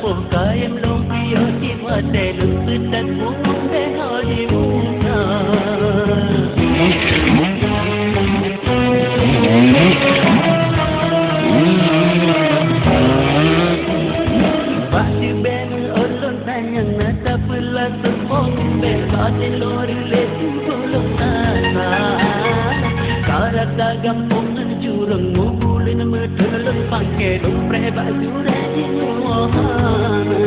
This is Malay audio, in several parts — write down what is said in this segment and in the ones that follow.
lampu kayem lumpio di mata luput dan bumung behal di muka. Bagi ben ulun tanyang nata pula sepong bebas lori lesu pulung nasa. Karat dagampungan jurang mubulin metulun pangke lumpre baju rajin muhana.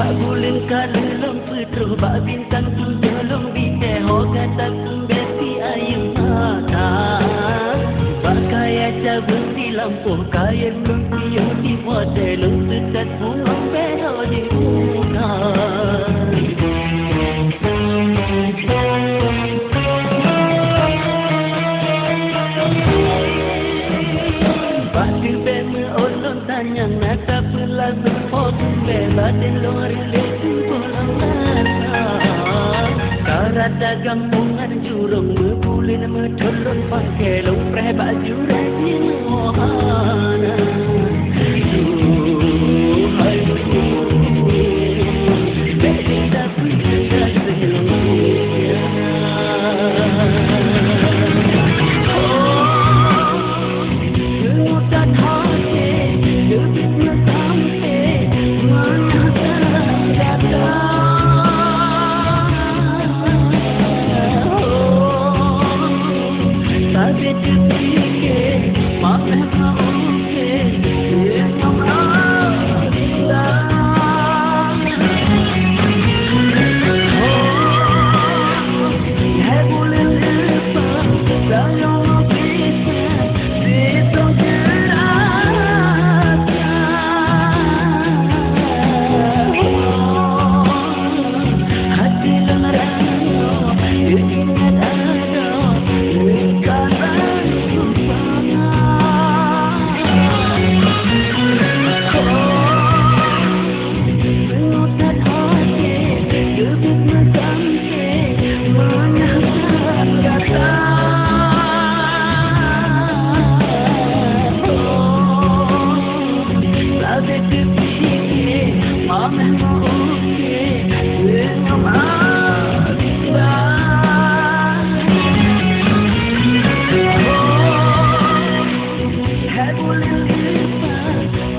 Bulin kalulong putro ba bintang tulong bite ho kata kumbesi ayam mata ba kaya jabuti lampu kaya lumpio di model sekat bulong beho di muka. Bagi beme ulun tanyang nata pula sepot bebas lori lesu pulang nasa. Karat dagampungan jurung mebulin metulun pakai lumpre baju rajin mohana. Beda puja selong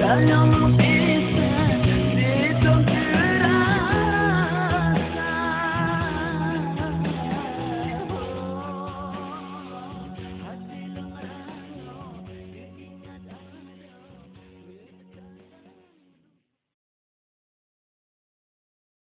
I know